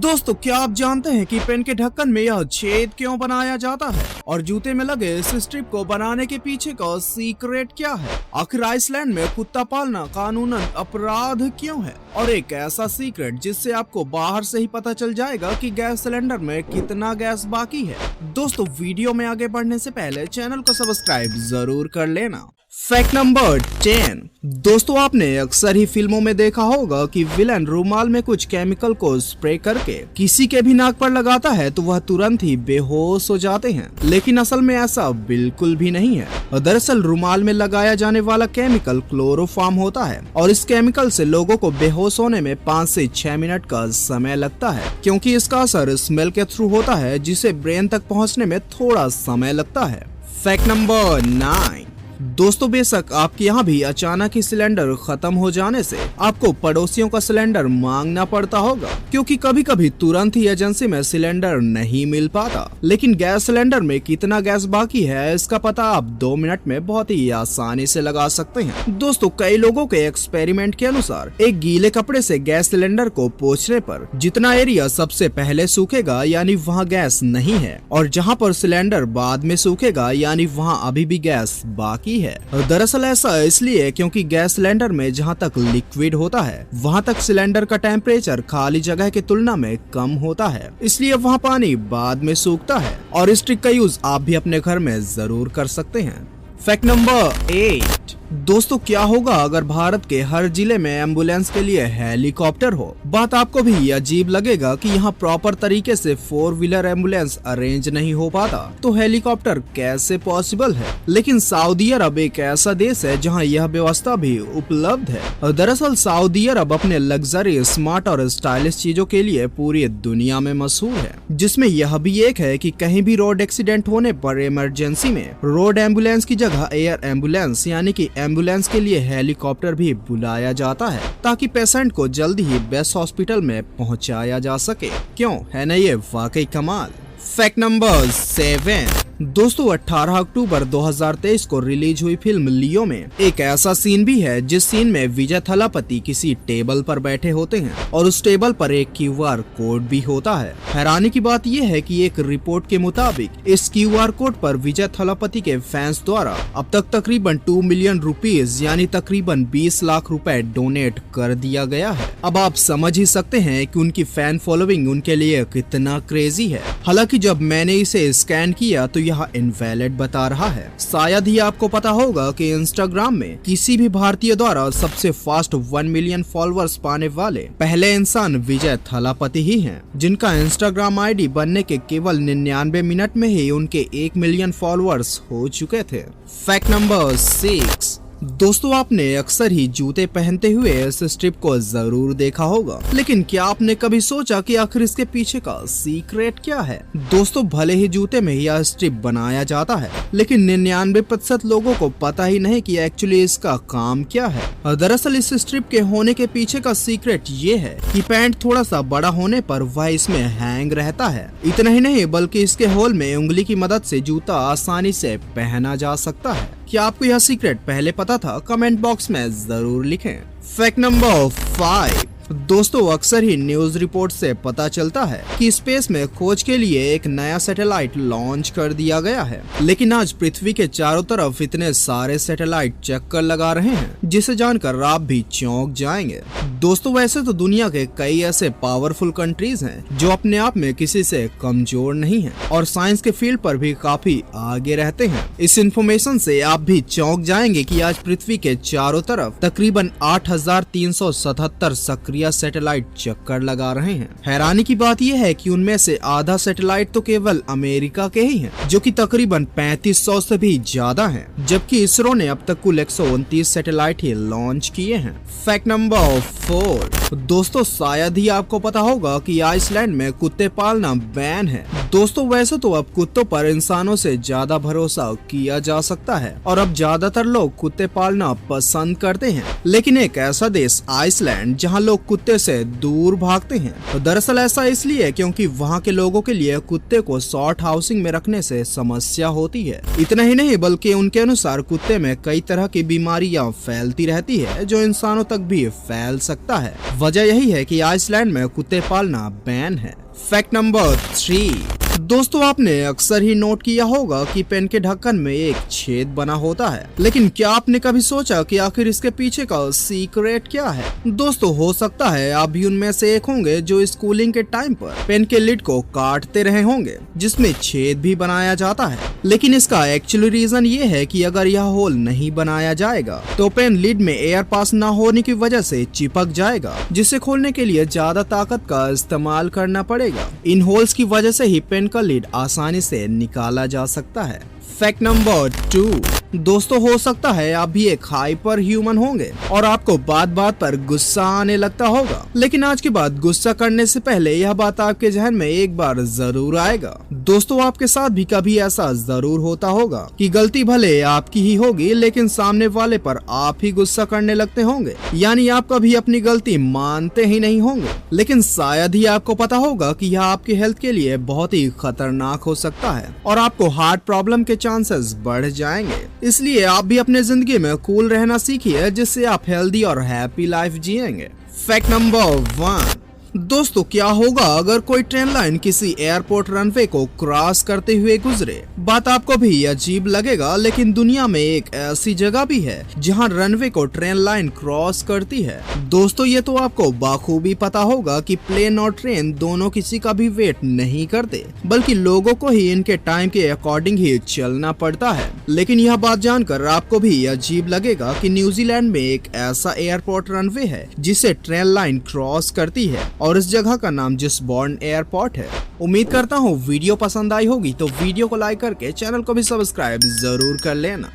दोस्तों, क्या आप जानते हैं कि पेन के ढक्कन में यह छेद क्यों बनाया जाता है और जूते में लगे इस स्ट्रिप को बनाने के पीछे का सीक्रेट क्या है? आखिर आइसलैंड में कुत्ता पालना कानूनन अपराध क्यों है? और एक ऐसा सीक्रेट जिससे आपको बाहर से ही पता चल जाएगा कि गैस सिलेंडर में कितना गैस बाकी है। दोस्तों, वीडियो में आगे बढ़ने से पहले चैनल को सब्सक्राइब जरूर कर लेना। Fact number 10। दोस्तों, आपने अक्सर ही फिल्मों में देखा होगा कि विलन रुमाल में कुछ केमिकल को स्प्रे करके किसी के भी नाक पर लगाता है तो वह तुरंत ही बेहोश हो जाते हैं, लेकिन असल में ऐसा बिल्कुल भी नहीं है। दरअसल रुमाल में लगाया जाने वाला केमिकल क्लोरोफॉर्म होता है और इस केमिकल से लोगों को बेहोश होने में 5 से 6 मिनट का समय लगता है, क्योंकि इसका असर स्मेल के थ्रू होता है जिसे ब्रेन तक पहुँचने में थोड़ा समय लगता है। Fact number 9। दोस्तों, बेशक आपके यहाँ भी अचानक ही सिलेंडर खत्म हो जाने से आपको पड़ोसियों का सिलेंडर मांगना पड़ता होगा, क्योंकि कभी कभी तुरंत ही एजेंसी में सिलेंडर नहीं मिल पाता। लेकिन गैस सिलेंडर में कितना गैस बाकी है इसका पता आप 2 मिनट में बहुत ही आसानी से लगा सकते हैं। दोस्तों, कई लोगों के एक्सपेरिमेंट के अनुसार एक गीले कपड़े से गैस सिलेंडर को पोंछने पर जितना एरिया सबसे पहले सूखेगा यानी वहाँ गैस नहीं है, और जहाँ पर सिलेंडर बाद में सूखेगा यानी वहाँ अभी भी गैस बाकी है। दरअसल ऐसा इसलिए क्योंकि गैस सिलेंडर में जहां तक लिक्विड होता है वहां तक सिलेंडर का टेम्परेचर खाली जगह की तुलना में कम होता है, इसलिए वहां पानी बाद में सूखता है। और इस ट्रिक का यूज आप भी अपने घर में जरूर कर सकते हैं। Fact number 8। दोस्तों, क्या होगा अगर भारत के हर जिले में एम्बुलेंस के लिए हेलीकॉप्टर हो? बात आपको भी अजीब लगेगा कि यहाँ प्रॉपर तरीके से 4 व्हीलर एम्बुलेंस अरेंज नहीं हो पाता, तो हेलीकॉप्टर कैसे पॉसिबल है? लेकिन सऊदी अरब एक ऐसा देश है जहाँ यह व्यवस्था भी उपलब्ध है। दरअसल सऊदी अरब अपने लग्जरी, स्मार्ट और स्टाइलिश चीजों के लिए पूरी दुनिया में मशहूर है, जिसमें यह भी एक है कि कहीं भी रोड एक्सीडेंट होने पर इमरजेंसी में रोड एम्बुलेंस की जगह एयर एम्बुलेंस यानी कि एम्बुलेंस के लिए हेलीकॉप्टर भी बुलाया जाता है, ताकि पेशेंट को जल्दी ही बेस्ट हॉस्पिटल में पहुंचाया जा सके। क्यों है ना ये वाकई कमाल। Fact number 7। दोस्तों, 18 अक्टूबर 2023 को रिलीज हुई फिल्म लियो में एक ऐसा सीन भी है जिस सीन में विजय थलापति किसी टेबल पर बैठे होते हैं और उस टेबल पर एक QR कोड भी होता है। हैरानी की बात यह है कि एक रिपोर्ट के मुताबिक इस QR कोड पर विजय थलापति के फैंस द्वारा अब तक तकरीबन 2 मिलियन रुपीज यानी तकरीबन 20 लाख रुपए डोनेट कर दिया गया है। अब आप समझ ही सकते हैं कि उनकी फैन फॉलोइंग उनके लिए कितना क्रेजी है। हालांकि जब मैंने इसे स्कैन किया तो यह इनवैलिड बता रहा है। शायद ही आपको पता होगा कि इंस्टाग्राम में किसी भी भारतीय द्वारा सबसे फास्ट 1 मिलियन फॉलोअर्स पाने वाले पहले इंसान विजय थलापति ही हैं, जिनका इंस्टाग्राम आईडी बनने के केवल 99 मिनट में ही उनके 1 मिलियन फॉलोअर्स हो चुके थे। Fact number 6। दोस्तों, आपने अक्सर ही जूते पहनते हुए इस स्ट्रिप को जरूर देखा होगा, लेकिन क्या आपने कभी सोचा कि आखिर इसके पीछे का सीक्रेट क्या है? दोस्तों, भले ही जूते में यह स्ट्रिप बनाया जाता है, लेकिन 99% लोगों को पता ही नहीं कि एक्चुअली इसका काम क्या है। दरअसल इस स्ट्रिप के होने के पीछे का सीक्रेट ये है कि पैंट थोड़ा सा बड़ा होने पर वह इसमें हैंग रहता है। इतना ही नहीं बल्कि इसके होल में उंगली की मदद से जूता आसानी से पहना जा सकता है। क्या आपको यह सीक्रेट पहले पता था? कमेंट बॉक्स में जरूर लिखें। Fact number 5। दोस्तों, अक्सर ही न्यूज रिपोर्ट से पता चलता है कि स्पेस में खोज के लिए एक नया सैटेलाइट लॉन्च कर दिया गया है, लेकिन आज पृथ्वी के चारों तरफ इतने सारे सैटेलाइट चक्कर लगा रहे हैं जिसे जानकर आप भी चौंक जाएंगे। दोस्तों, वैसे तो दुनिया के कई ऐसे पावरफुल कंट्रीज हैं जो अपने आप में किसी से कमजोर नहीं हैं और साइंस के फील्ड पर भी काफी आगे रहते हैं। इस इंफॉर्मेशन से आप भी चौंक जाएंगे कि आज पृथ्वी के चारों तरफ तकरीबन 8377 सक्रिय सैटेलाइट चक्कर लगा रहे हैं। हैरानी की बात यह है कि उनमें से आधा सैटेलाइट तो केवल अमेरिका के ही हैं, जो कि तकरीबन 3500 से भी ज्यादा हैं, जबकि इसरो ने अब तक कुल 129 सैटेलाइट ही लॉन्च किए हैं। Fact number 4। दोस्तों, शायद ही आपको पता होगा कि आइसलैंड में कुत्ते पालना बैन है। दोस्तों, वैसे तो अब कुत्तों पर इंसानों से ज्यादा भरोसा किया जा सकता है और अब ज्यादातर लोग कुत्ते पालना पसंद करते हैं, लेकिन एक ऐसा देश आइसलैंड जहां लोग कुत्ते से दूर भागते हैं। तो दरअसल ऐसा इसलिए है क्योंकि वहाँ के लोगों के लिए कुत्ते को शॉर्ट हाउसिंग में रखने से समस्या होती है। इतना ही नहीं बल्कि उनके अनुसार कुत्ते में कई तरह की बीमारियां फैलती रहती है जो इंसानों तक भी फैल सकता है। वजह यही है कि आइसलैंड में कुत्ते पालना बैन है। Fact number 3। दोस्तों आपने अक्सर ही नोट किया होगा कि पेन के ढक्कन में एक छेद बना होता है, लेकिन क्या आपने कभी सोचा कि आखिर इसके पीछे का सीक्रेट क्या है? दोस्तों हो सकता है आप भी उनमें से एक होंगे जो स्कूलिंग के टाइम पर पेन के लिड को काटते रहे होंगे जिसमें छेद भी बनाया जाता है, लेकिन इसका एक्चुअली रीजन ये है कि अगर यह होल नहीं बनाया जाएगा तो पेन लिड में एयर पास न होने की वजह से चिपक जाएगा, जिसे खोलने के लिए ज्यादा ताकत का इस्तेमाल करना पड़ेगा। इन होल्स की वजह से ही पेन का लिड आसानी से निकाला जा सकता है। Fact number 2। दोस्तों हो सकता है आप भी एक हाइपर ह्यूमन होंगे और आपको बात बात पर गुस्सा आने लगता होगा, लेकिन आज के बाद गुस्सा करने से पहले यह बात आपके जहन में एक बार जरूर आएगा। दोस्तों आपके साथ भी कभी ऐसा जरूर होता होगा कि गलती भले आपकी ही होगी लेकिन सामने वाले पर आप ही गुस्सा करने लगते होंगे, यानी आप कभी अपनी गलती मानते ही नहीं होंगे। लेकिन शायद ही आपको पता होगा कि यह आपकी हेल्थ के लिए बहुत ही खतरनाक हो सकता है और आपको हार्ट प्रॉब्लम के चांसेस बढ़ जाएंगे। इसलिए आप भी अपने जिंदगी में कूल रहना सीखिए, जिससे आप हेल्दी और हैप्पी लाइफ जिएंगे। Fact number 1। दोस्तों क्या होगा अगर कोई ट्रेन लाइन किसी एयरपोर्ट रनवे को क्रॉस करते हुए गुजरे? बात आपको भी अजीब लगेगा, लेकिन दुनिया में एक ऐसी जगह भी है जहां रनवे को ट्रेन लाइन क्रॉस करती है। दोस्तों ये तो आपको बाखूबी पता होगा कि प्लेन और ट्रेन दोनों किसी का भी वेट नहीं करते, बल्कि लोगों को ही इनके टाइम के अकॉर्डिंग ही चलना पड़ता है। लेकिन यह बात जानकर आपको भी अजीब लगेगा कि न्यूजीलैंड में एक ऐसा एयरपोर्ट रनवे है जिसे ट्रेन लाइन क्रॉस करती है और इस जगह का नाम जिसबॉर्न एयरपोर्ट है। उम्मीद करता हूँ वीडियो पसंद आई होगी, तो वीडियो को लाइक करके चैनल को भी सब्सक्राइब जरूर कर लेना।